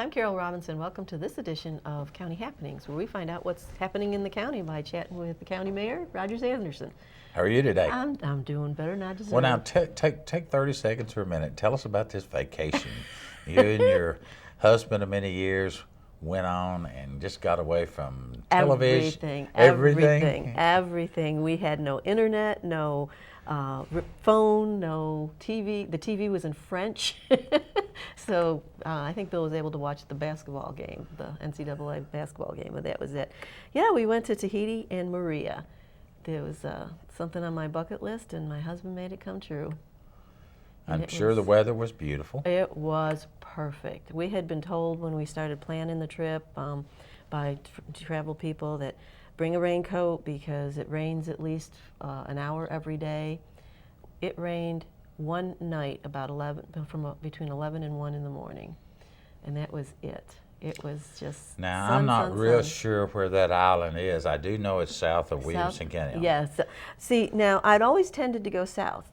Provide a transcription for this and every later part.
I'm Carole Robinson. Welcome to this edition of County Happenings, where we find out what's happening in the county by chatting with the County Mayor, Rogers Anderson. How are you today? I'm doing better than I deserve. Well, now take 30 seconds or a minute. Tell us about this vacation. You and your husband of many years went on and just got away from television. Everything. We had no internet, no phone, no TV. The TV was in French. So I think Bill was able to watch the basketball game, the NCAA basketball game, but that was it. Yeah, we went to Tahiti and Maria. There was something on my bucket list, and my husband made it come true. I'm sure the weather was beautiful. It was perfect. We had been told when we started planning the trip by travel people that bring a raincoat because it rains at least an hour every day. It rained one night about between 11 and 1 in the morning, and that was it. It was just Now, sun, I'm not sun, real sun. sure where that island is. I do know it's south of Williamson County. Yes. See, now I'd always tended to go south,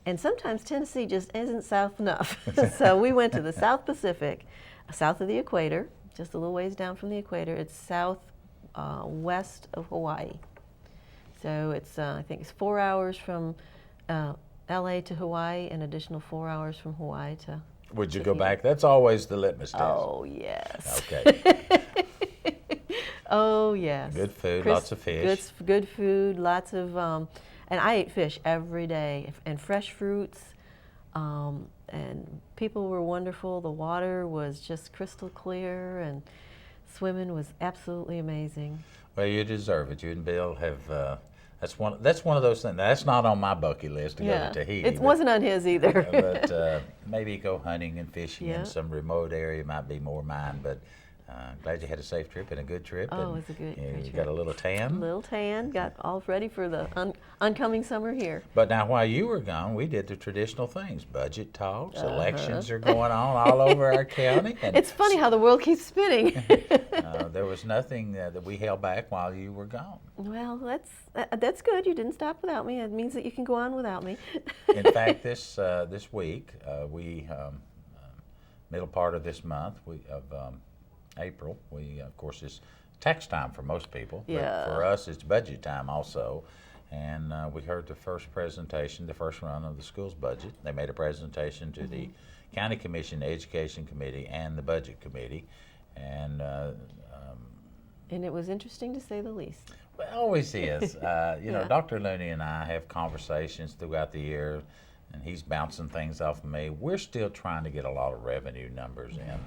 and sometimes Tennessee just isn't south enough. So we went to the South Pacific, south of the equator, just a little ways down from the equator. It's south west of Hawaii. So it's I think it's 4 hours from LA to Hawaii, an additional 4 hours from Hawaii to Would you go back? That's always the litmus test. Oh, yes. Okay. Oh, yes. Good food, lots of fish. Good food, lots of, and I ate fish every day, and fresh fruits, and people were wonderful. The water was just crystal clear, and swimming was absolutely amazing. Well, you deserve it. You and Bill have. That's one of those things. That's not on my bucket list to go to Tahiti. It wasn't on his either. But maybe go hunting and fishing Yeah. in some remote area might be more mine. But glad you had a safe trip and a good trip. Oh, and, it was a great you trip. got a little tan. Little tan, got all ready for the oncoming summer here. But now, while you were gone, we did the traditional things. Budget talks, elections are going on all over our county. And It's funny how the world keeps spinning. there was nothing that we held back while you were gone. Well, that's good. You didn't stop without me. It means that you can go on without me. In fact, this week, middle part of this month of April, of course, it's tax time for most people. Yeah. But for us, it's budget time also. And we heard the first presentation, the first run of the school's budget. They made a presentation to the County Commission, the Education Committee, and the Budget Committee. And And it was interesting to say the least. well, it always is. You know, Yeah. Dr. Looney and I have conversations throughout the year, and he's bouncing things off of me. We're still trying to get a lot of revenue numbers in.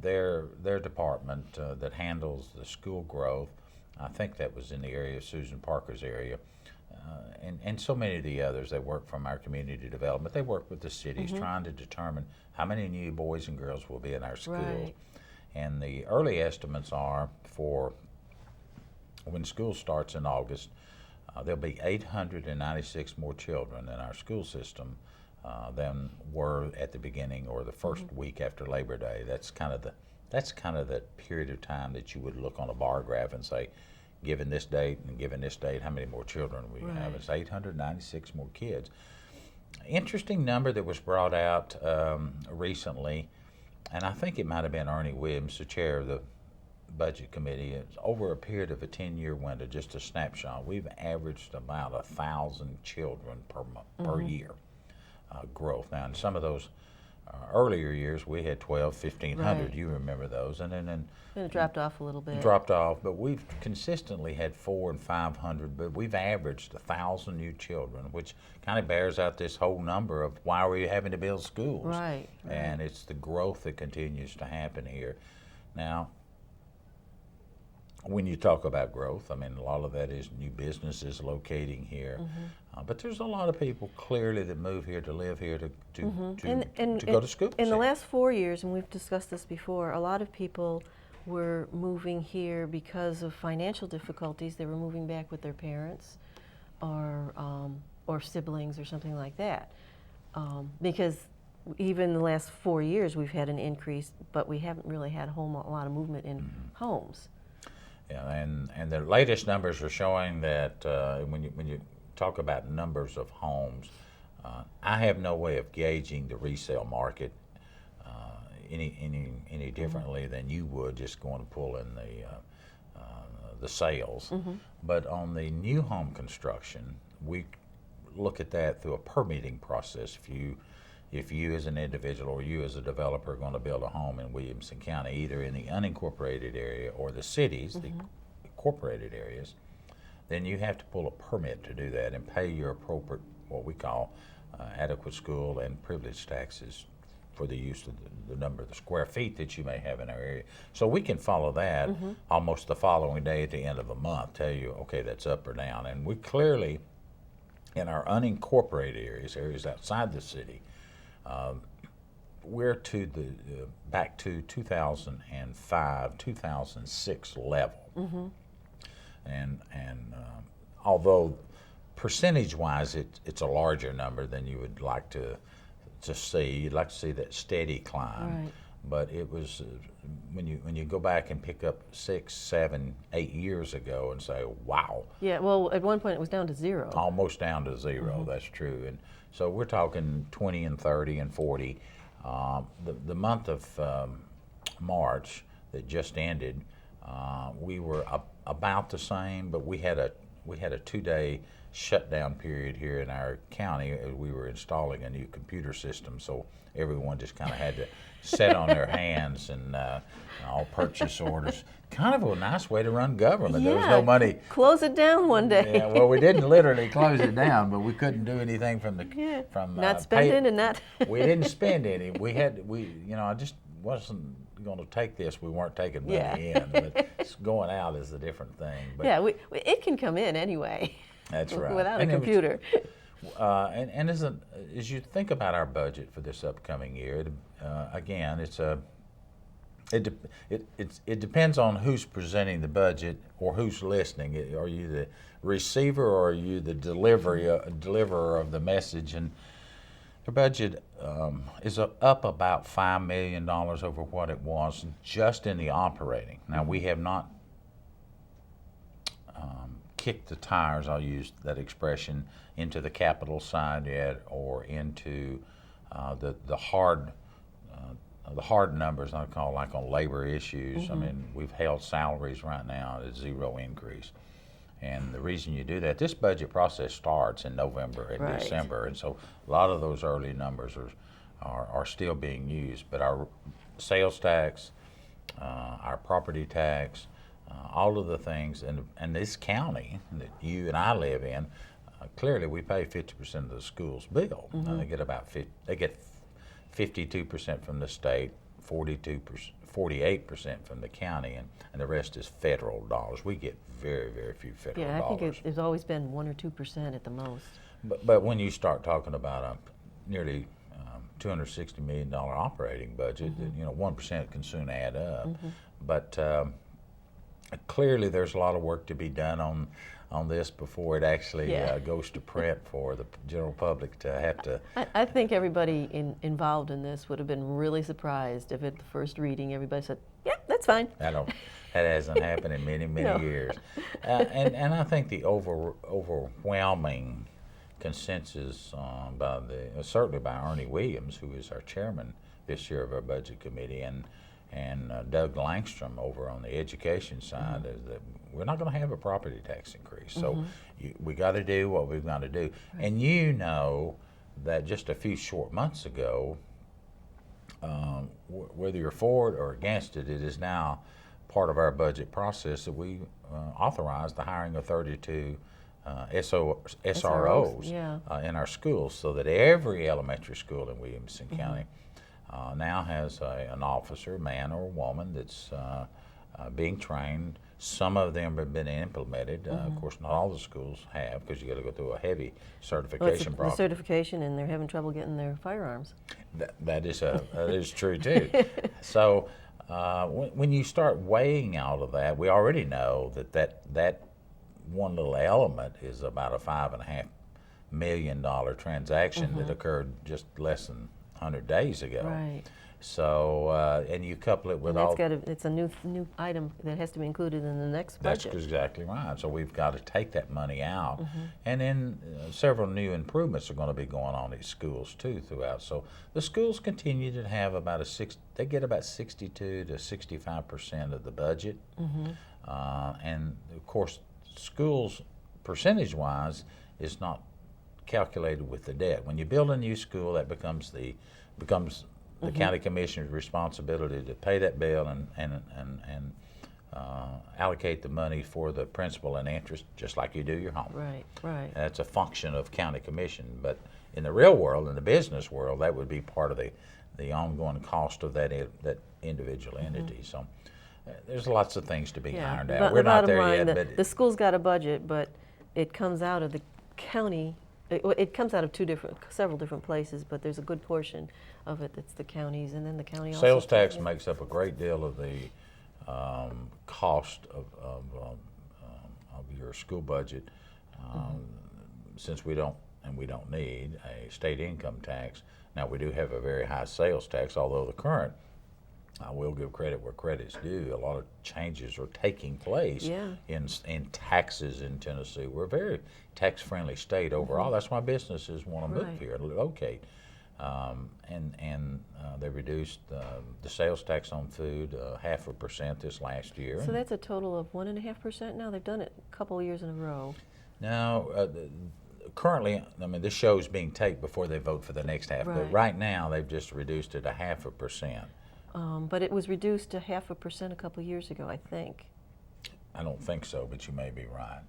Their department that handles the school growth, I think that was in the area of Susan Parker's area, and so many of the others that work from our community development. They work with the cities trying to determine how many new boys and girls will be in our schools. Right. And the early estimates are for when school starts in August, there'll be 896 more children in our school system than were at the beginning or the first week after Labor Day. That's kind of the period of time that you would look on a bar graph and say, given this date and given this date, how many more children we have? It's 896 more kids. Interesting number that was brought out recently, and I think it might have been Ernie Williams, the chair of the Budget Committee. It's over a period of a 10-year window, just a snapshot. We've averaged about 1,000 children per year growth. Now, in some of those earlier years, we had 1,500. Right. You remember those, and then And it dropped off a little bit. dropped off. But we've consistently had 400 and 500. But we've averaged 1,000 new children, which kind of bears out this whole number of why are we having to build schools. Right. And it's the growth that continues to happen here. Now, when you talk about growth, I mean, a lot of that is new businesses locating here. But there's a lot of people clearly that move here to live here to go to school. In the last 4 years, and we've discussed this before, a lot of people were moving here because of financial difficulties. They were moving back with their parents or siblings or something like that. Because even the last 4 years, we've had an increase, but we haven't really had a lot of movement in homes. Yeah, and the latest numbers are showing that when you talk about numbers of homes, I have no way of gauging the resale market. any differently than you would just going to pull in the sales. But on the new home construction, we look at that through a permitting process. If you as an individual or you as a developer are going to build a home in Williamson County, either in the unincorporated area or the cities, the incorporated areas, then you have to pull a permit to do that and pay your appropriate, what we call adequate school and privilege taxes for the use of the number of the square feet that you may have in our area. So we can follow that almost the following day at the end of a month, tell you, okay, that's up or down. And we clearly, in our unincorporated areas outside the city, we're to the back to 2005, 2006 level. And although percentage-wise it's a larger number than you would like to see, you'd like to see that steady climb. Right. But it was when you go back and pick up 6, 7, 8 years ago and say, wow. Yeah, well, at one point it was down to 0. Almost down to 0, that's true. And so we're talking 20 and 30 and 40. The month of March that just ended, we were about the same, but we had a 2-day shutdown period here in our county. We were installing a new computer system, so everyone just kind of had to sit on their hands and all purchase orders. Kind of a nice way to run government. Yeah, there was no money. Close it down one day. Yeah, well, we didn't literally close it down, but we couldn't do anything from not spending and not. We didn't spend any. I just wasn't going to take this. We weren't taking money in, but it's going out is a different thing. But yeah, it can come in anyway. That's right. Without a computer. And as you think about our budget for this upcoming year, again, it depends on who's presenting the budget or who's listening. Are you the receiver or are you the deliverer of the message? And the budget is up about $5 million over what it was just in the operating. Now, we have not kicked the tires, I'll use that expression, into the capital side yet, or into the hard numbers I call, like on labor issues. I mean, we've held salaries right now at 0 increase. And the reason you do that, this budget process starts in November and December, and so a lot of those early numbers are still being used. But our sales tax, our property tax, all of the things, and this county that you and I live in, clearly we pay 50% of the school's bill. They get about 52% from the state, 48% from the county, and the rest is federal dollars. We get very, very few federal dollars. Yeah, I think it's always been 1 or 2% at the most. But when you start talking about a nearly $260 million operating budget, 1% can soon add up. But clearly there's a lot of work to be done on this before it actually goes to print for the general public to have to. I think everybody involved in this would have been really surprised if at the first reading everybody said, yeah, that's fine. That hasn't happened in many years. And I think the overwhelming consensus certainly by Ernie Williams, who is our chairman this year of our budget committee, and Doug Langstrom over on the education side, is that we're not going to have a property tax increase. So we got to do what we've got to do. Right. And you know that just a few short months ago, whether you're for it or against it, it is now part of our budget process that we authorized the hiring of 32 SROs in our schools, so that every elementary school in Williamson County now has an officer, man or woman, that's being trained. Some of them have been implemented. Of course, not all the schools have, because you got to go through a heavy certification process. The certification, and they're having trouble getting their firearms. That is true too. So when you start weighing all of that, we already know that one little element is about a $5.5 million transaction that occurred just less than 100 days ago. Right. So, and you couple it with And all. it's a new item that has to be included in the next That's budget. exactly right. So we've got to take that money out, and then several new improvements are going to be going on in schools too throughout. So the schools continue to have about they get about 62 to 65% of the budget, and of course, schools percentage-wise is not calculated with the debt. When you build a new school, that becomes the county commissioner's responsibility to pay that bill and allocate the money for the principal and interest, just like you do your home. Right, right. That's a function of county commission. But in the real world, in the business world, that would be part of the ongoing cost of that individual entity. So there's lots of things to be ironed out. But We're the not bottom there line, yet. But the school's got a budget, but it comes out of the county. It comes out of several different places, but there's a good portion of it that's the counties, and then the county also. sales tax makes up a great deal of the cost of your school budget, since we don't need a state income tax. Now we do have a very high sales tax, although the current, I will give credit where credit's due. A lot of changes are taking place in taxes in Tennessee. We're a very tax-friendly state overall. That's why businesses want to move here and locate. And they reduced the sales tax on food 0.5% this last year. So that's a total of 1.5% now? They've done it a couple of years in a row. Now, currently, I mean, this show's being taped before they vote for the next half, but right now they've just reduced it 0.5%. But it was reduced to 0.5% a couple of years ago, I think. I don't think so, but you may be right.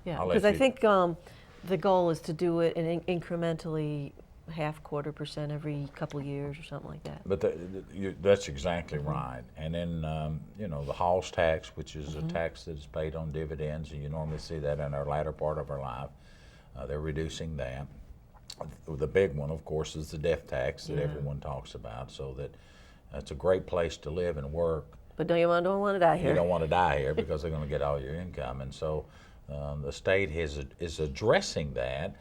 Yeah, because I think the goal is to do it incrementally, 0.25% every couple of years or something like that. But that's exactly right. And then, the Halls tax, which is a tax that is paid on dividends, and you normally see that in our latter part of our life. They're reducing that. The big one, of course, is the death tax that everyone talks about, so that it's a great place to live and work. But don't want to die here. You don't want to die here because they're going to get all your income. And so the state is addressing that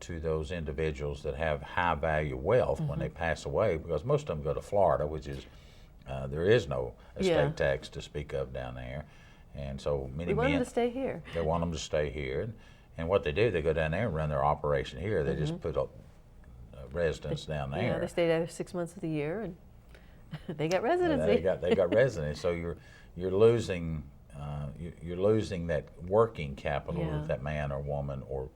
to those individuals that have high value wealth when they pass away, because most of them go to Florida, which is, there is no estate tax to speak of down there. And so many we want men, them to stay here. They want them to stay here. And what they do, they go down there and run their operation here. They just put a residence down there. Yeah, they stay there 6 months of the year, and they got residency. They got residency. So you're losing that working capital that that man or woman or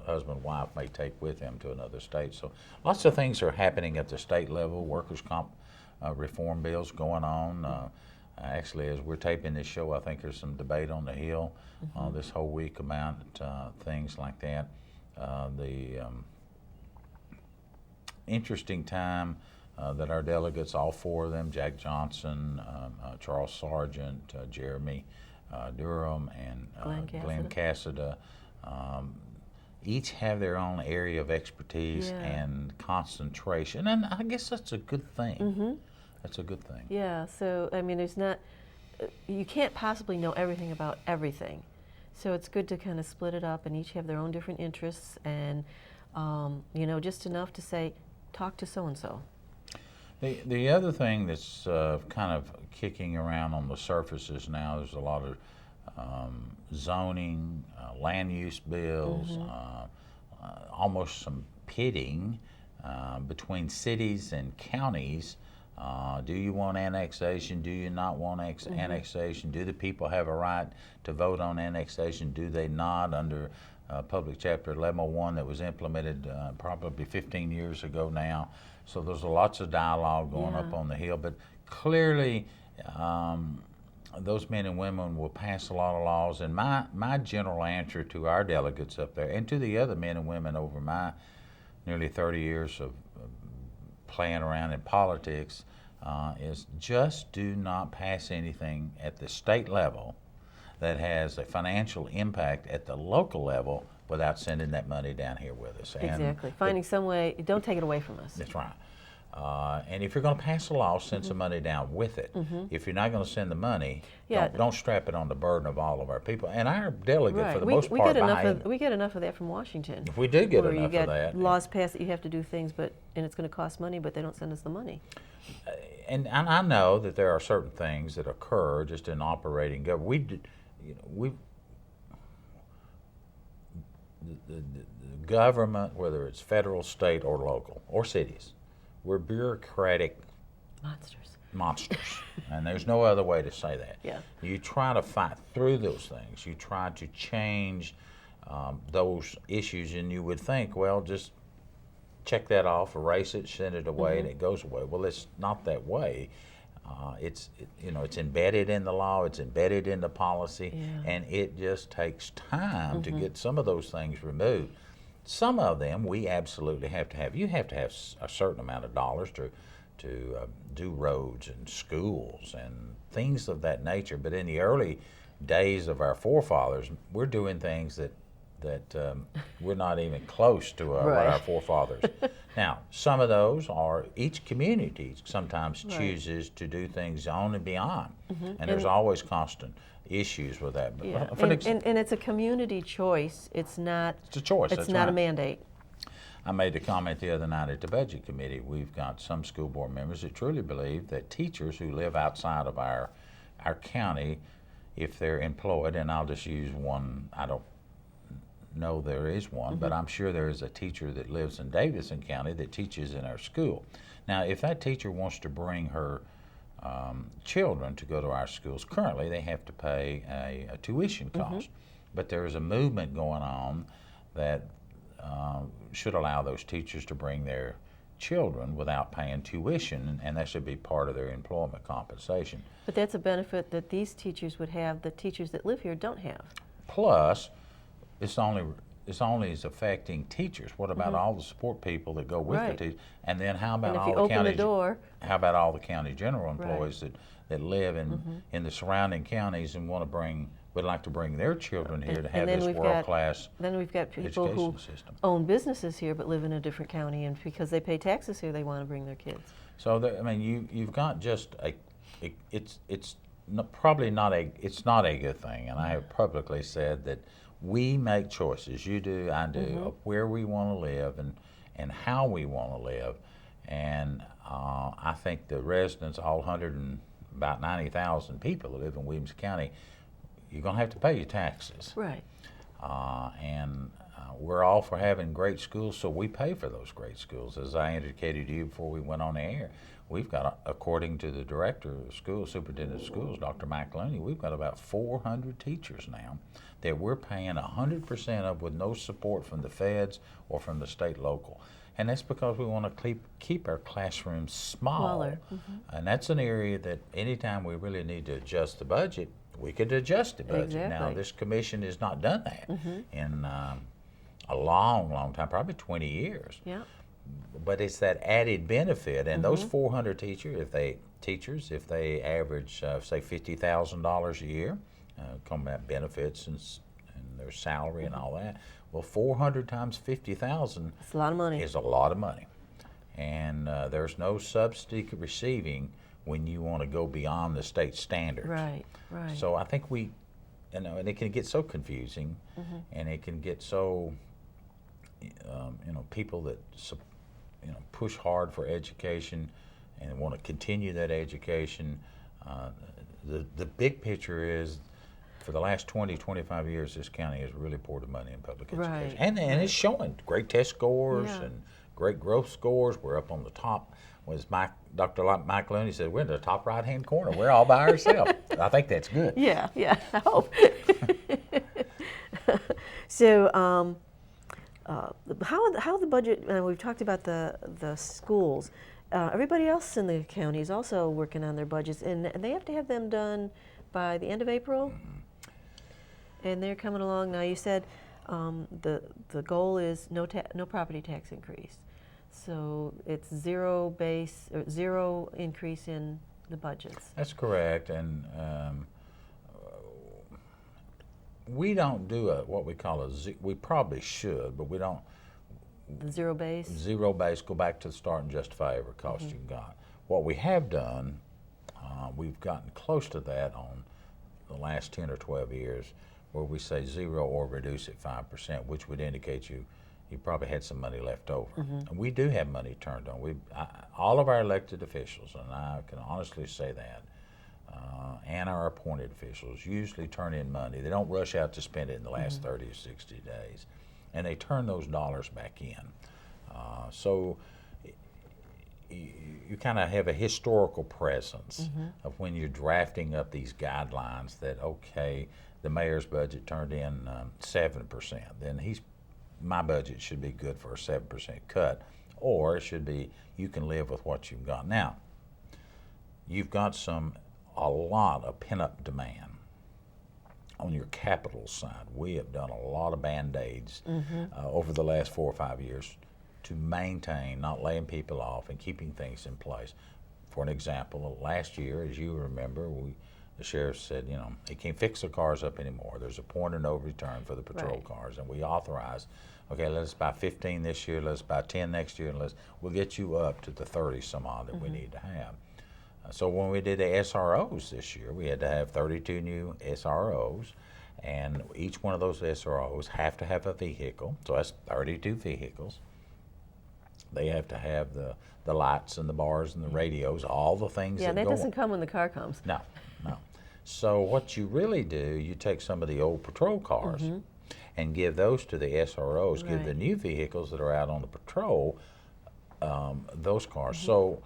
husband, wife may take with them to another state. So lots of things are happening at the state level. Workers' comp reform bills going on. Actually, as we're taping this show, I think there's some debate on the Hill this whole week about things like that. The interesting time that our delegates, all four of them, Jack Johnson, Charles Sargent, Jeremy Durham, and Glenn Cassida, each have their own area of expertise and concentration, and I guess that's a good thing. That's a good thing. Yeah, so I mean, you can't possibly know everything about everything. So it's good to kind of split it up and each have their own different interests and, just enough to say, talk to so-and-so. The other thing that's kind of kicking around on the surfaces now, there's a lot of zoning, land use bills, almost some pitting between cities and counties. Do you want annexation? Do you not want annexation? Do the people have a right to vote on annexation? Do they not under Public Chapter 1101 that was implemented probably 15 years ago now? So there's lots of dialogue going up on the Hill, but clearly those men and women will pass a lot of laws. And my general answer to our delegates up there and to the other men and women over my nearly 30 years of playing around in politics is just do not pass anything at the state level that has a financial impact at the local level without sending that money down here with us. Exactly. Finding some way, don't take it away from us. That's right. And if you're going to pass a law, send some money down with it. If you're not going to send the money, don't strap it on the burden of all of our people. And our delegate, for the most part, we get enough of that from Washington. We do get where enough you of get that. laws passed that you have to do things, and it's going to cost money, but they don't send us the money. And I know that there are certain things that occur just in operating government. The government, whether it's federal, state, or local, or cities, we're bureaucratic monsters. And there's no other way to say that. Yeah. You try to fight through those things. You try to change those issues, and you would think, well, just check that off, erase it, send it away, and it goes away. Well, it's not that way. It's embedded in the law, it's embedded in the policy, and it just takes time to get some of those things removed. Some of them we absolutely have to have. You have to have a certain amount of dollars to do roads and schools and things of that nature. But in the early days of our forefathers, we're doing things that we're not even close to what our forefathers. Now, some of those are, each community sometimes chooses to do things on and beyond, and there's always constant issues with that. But and it's a community choice. It's not. It's a choice. It's not a mandate. I made the comment the other night at the budget committee. We've got some school board members that truly believe that teachers who live outside of our county, if they're employed, and I'll just use one, I don't know there is one, but I'm sure there is a teacher that lives in Davidson County that teaches in our school. Now, if that teacher wants to bring her children to go to our schools, currently they have to pay a tuition cost. But there is a movement going on that should allow those teachers to bring their children without paying tuition, and that should be part of their employment compensation. But that's a benefit that these teachers would have that teachers that live here don't have. Plus, it's only is affecting teachers. What about all the support people that go with the teachers? And then how about all the county? How about all the county general employees that live in the surrounding counties and would like to bring their children here to have this world-class. Then we've got people who own businesses here but live in a different county, and because they pay taxes here, they want to bring their kids. So you've got just it's probably not a good thing, and I have publicly said that we make choices. You do, I do, of where we want to live and how we want to live, and I think the residents, all about 90,000 people that live in Williamson County, you're going to have to pay your taxes. Right. And we're all for having great schools, so we pay for those great schools. As I indicated to you before we went on the air, we've got, according to the director of schools, superintendent of schools, Dr. Mike Looney, we've got about 400 teachers now that we're paying 100% of with no support from the feds or from the state local. And that's because we want to keep our classrooms smaller. And that's an area that anytime we really need to adjust the budget, we could adjust the budget. Exactly. Now, this commission has not done that in a long, long time, probably 20 years. Yeah. But it's that added benefit, and those 400 teachers, if they average, say, $50,000 a year, combat benefits and their salary and all that, well, 400 times 50,000. It's a lot of money. Is a lot of money, and there's no subsidy receiving when you want to go beyond the state standards. Right. So I think and it can get so confusing, and it can get so, people that push hard for education and want to continue that education. The big picture is, for the last 20, 25 years, this county has really poured the money in public education. And it's showing great test scores and great growth scores. We're up on the top. Dr. Mike Looney said, we're in the top right-hand corner. We're all by ourselves. I think that's good. Yeah, I hope. So, how the budget, we've talked about the schools. Everybody else in the county is also working on their budgets, and they have to have them done by the end of April. And they're coming along now. You said the goal is no property tax increase, so it's zero increase in the budgets. That's correct, and we don't do what we call we probably should, but we don't. The zero base? Zero base, go back to the start and justify every cost you got. What we have done, we've gotten close to that on the last 10 or 12 years, where we say zero or reduce it 5%, which would indicate you probably had some money left over. And we do have money turned on. All of our elected officials, and I can honestly say that, and our appointed officials usually turn in money. They don't rush out to spend it in the last 30 or 60 days, and they turn those dollars back in. So you kind of have a historical presence of when you're drafting up these guidelines that, okay, the mayor's budget turned in 7%, then my budget should be good for a 7% cut, or it should be you can live with what you've got. Now, you've got a lot of pent-up demand on your capital side. We have done a lot of Band-Aids over the last 4 or 5 years to maintain, not laying people off and keeping things in place. For an example, last year, as you remember, the sheriff said, he can't fix the cars up anymore. There's a point of no return for the patrol cars, and we authorized, okay, let's buy 15 this year, let's buy 10 next year, and we'll get you up to the 30 some odd that we need to have. So when we did the SROs this year, we had to have 32 new SROs, and each one of those SROs have to have a vehicle, so that's 32 vehicles. They have to have the lights and the bars and the radios, all the things Yeah, that that doesn't come when the car comes. No. So what you really do, you take some of the old patrol cars and give those to the SROs, give the new vehicles that are out on the patrol those cars. So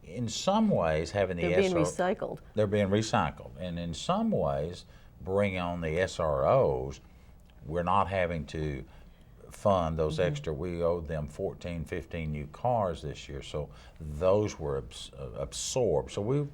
in some ways, having the They're being recycled. They're being recycled. And in some ways, bringing on the SROs, we're not having to fund those extra. We owed them 14, 15 new cars this year, so those were absorbed. So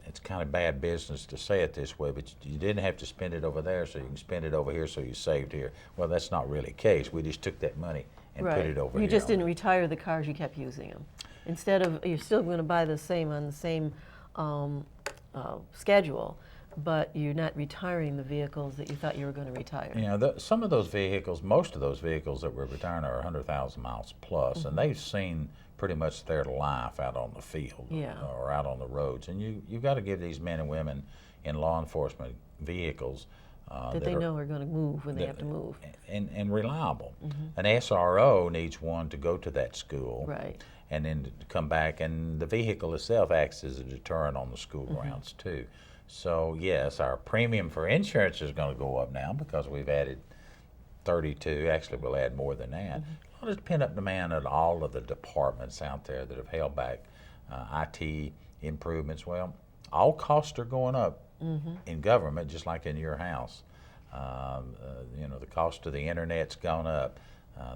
it's kind of bad business to say it this way, but you didn't have to spend it over there, so you can spend it over here, so you saved here. Well, that's not really the case. We just took that money and put it over here. You just didn't retire the cars, you kept using them. Instead of, you're still going to buy the same on the same schedule, but you're not retiring the vehicles that you thought you were going to retire. Some of those vehicles, most of those vehicles that we're retiring are 100,000 miles plus, and they've seen pretty much their life out on the field or out on the roads. And you've got to give these men and women in law enforcement vehicles that they know are going to move when they have to move. And reliable. An SRO needs one to go to that school. Right. And then to come back, and the vehicle itself acts as a deterrent on the school grounds too. So yes, our premium for insurance is going to go up now because we've added 32. Actually, we'll add more than that. A lot of pent-up demand at all of the departments out there that have held back IT improvements. Well, all costs are going up in government, just like in your house. The cost of the internet's gone up.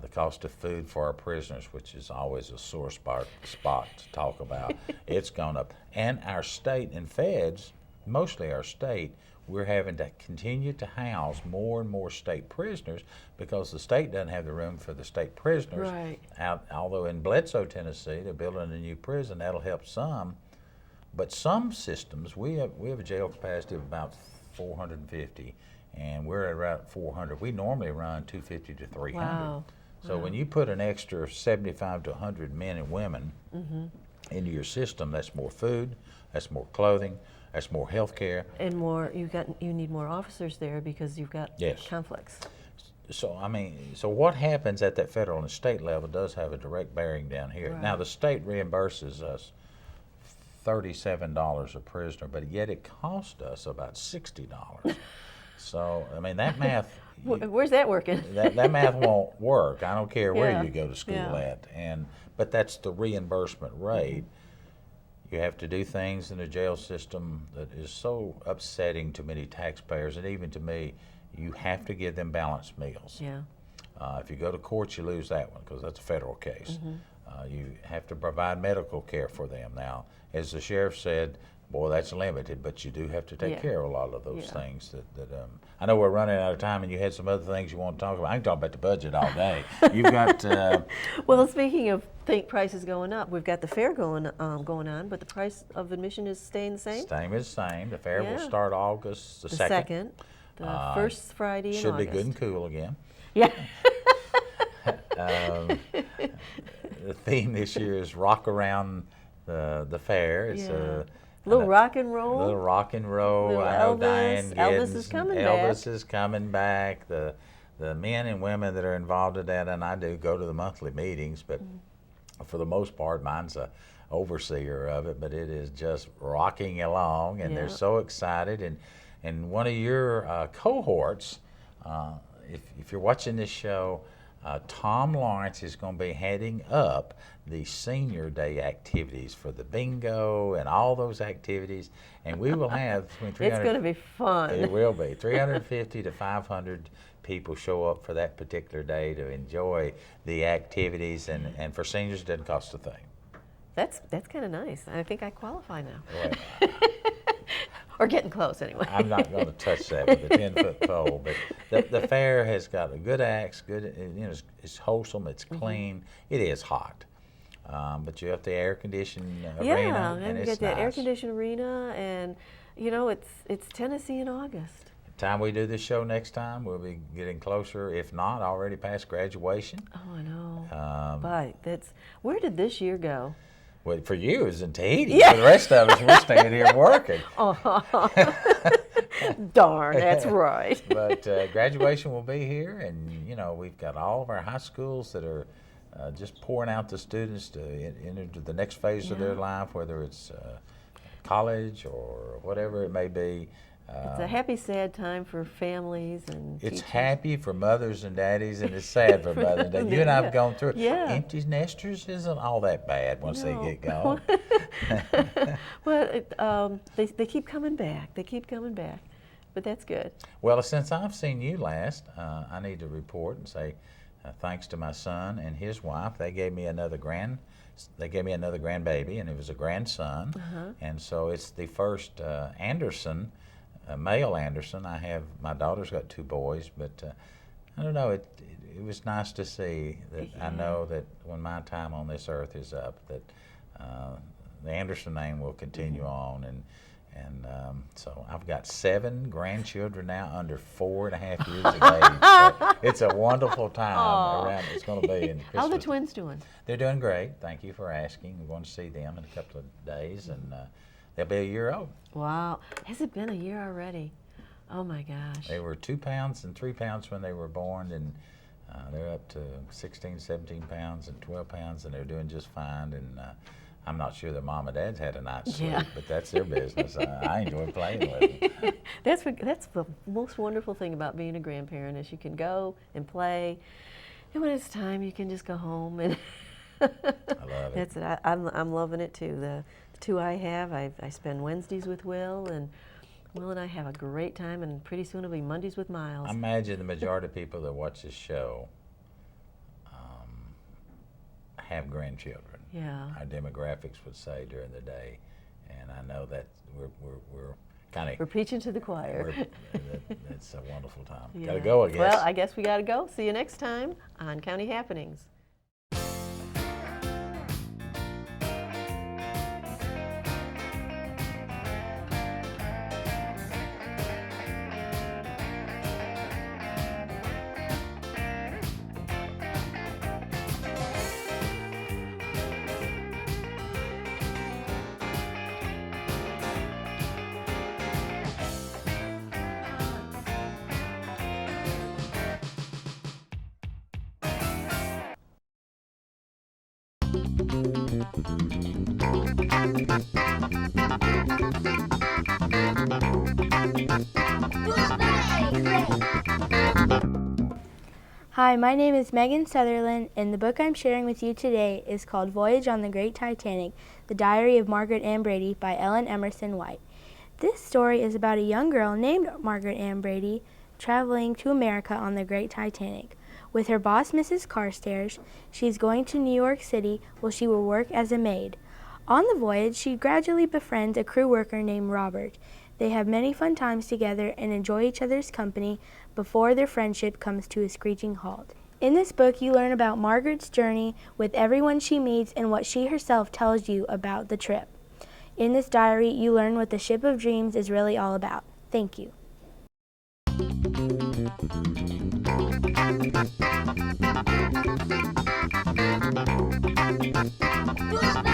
The cost of food for our prisoners, which is always a sore spot to talk about, it's gone up. And our state and feds, mostly our state, we're having to continue to house more and more state prisoners because the state doesn't have the room for the state prisoners. Right. Although in Bledsoe, Tennessee, they're building a new prison, that'll help some. But some systems, we have a jail capacity of about 450, and we're at around 400. We normally run 250 to 300. Wow. So when you put an extra 75 to 100 men and women into your system, that's more food, that's more clothing, that's more health care. And you need more officers there because you've got conflicts. So what happens at that federal and state level does have a direct bearing down here. Now the state reimburses us $37 a prisoner, but yet it cost us about $60. So that math. Where's that working? that math won't work. I don't care where you go to school at, but that's the reimbursement rate. You have to do things in the jail system that is so upsetting to many taxpayers, and even to me. You have to give them balanced meals. Yeah. If you go to court, you lose that one because that's a federal case. You have to provide medical care for them. Now, as the sheriff said, boy, that's limited, but you do have to take care of a lot of those things. I know we're running out of time, and you had some other things you want to talk about. I can talk about the budget all day. You've got. Well, speaking of prices going up, we've got the fair going on, but the price of admission is staying the same. Same as same. The fair will start August the 2nd. The first Friday in August. Should be good and cool again. Yeah. The theme this year is Rock Around the Fair. It's a little rock and roll. Little rock and roll. Little I know Elvis. Diane Elvis is coming back. Elvis is coming back. The men and women that are involved in that, and I do go to the monthly meetings, but for the most part, mine's a overseer of it, but it is just rocking along, and they're so excited. And one of your cohorts, if you're watching this show, Tom Lawrence is going to be heading up the Senior Day activities for the bingo and all those activities, and we will have between 300. It's going to be fun. It will be 350 to 500 people show up for that particular day to enjoy the activities, and for seniors, it doesn't cost a thing. That's kind of nice. I think I qualify now. Well, or getting close anyway. I'm not going to touch that with a 10-foot pole, but the fair has got a good acts, good, it's wholesome, it's clean. It is hot, but you have the air-conditioned arena, and you it's get the nice. air-conditioned arena, and it's Tennessee in August. Time we do this show next time, we'll be getting closer, if not already past graduation. Oh, I know. But where did this year go? Well, for you, it's in Tahiti. Yeah. For the rest of us, we're staying here working. Oh, darn, that's right. But graduation will be here, and we've got all of our high schools that are just pouring out the students to enter the next phase of their life, whether it's college or whatever it may be. It's a happy, sad time for families and It's teachers. happy for mothers and daddies, and it's sad for mothers and daddies. You and I have gone through it. Yeah. Empty nesters isn't all that bad once they get going. Well, they keep coming back. They keep coming back. But that's good. Well, since I've seen you last, I need to report and say thanks to my son and his wife. They gave me another grandbaby, and it was a grandson. And so it's the first Anderson, male Anderson. My daughter's got 2 boys, but I don't know, it was nice to see that. I know that when my time on this earth is up, that the Anderson name will continue on, and so I've got 7 grandchildren now under 4.5 years of age. So it's a wonderful time around. It's going to be in Christmas. How are the twins doing? They're doing great. Thank you for asking. We're going to see them in a couple of days, and they'll be a year old. Wow. Has it been a year already? Oh, my gosh. They were 2 pounds and 3 pounds when they were born, and they're up to 16, 17 pounds and 12 pounds, and they're doing just fine. And I'm not sure their mom and dad's had a night's sleep, but that's their business. I enjoy playing with them. That's the most wonderful thing about being a grandparent is you can go and play, and when it's time, you can just go home. And I love it. That's it. I'm loving it too. The 2 I have, I spend Wednesdays with Will, and Will and I have a great time, and pretty soon it'll be Mondays with Miles. I imagine the majority of people that watch this show have grandchildren. Yeah. Our demographics would say during the day, and I know that we're kind of... We're preaching to the choir. It's a wonderful time. Yeah. Gotta go, I guess. Well, I guess we gotta go. See you next time on County Happenings. Hi, my name is Megan Sutherland, and the book I'm sharing with you today is called Voyage on the Great Titanic, The Diary of Margaret Ann Brady by Ellen Emerson White. This story is about a young girl named Margaret Ann Brady traveling to America on the Great Titanic. With her boss, Mrs. Carstairs, she's going to New York City where she will work as a maid. On the voyage, she gradually befriends a crew worker named Robert. They have many fun times together and enjoy each other's company before their friendship comes to a screeching halt. In this book, you learn about Margaret's journey with everyone she meets and what she herself tells you about the trip. In this diary, you learn what the Ship of Dreams is really all about. Thank you. Do the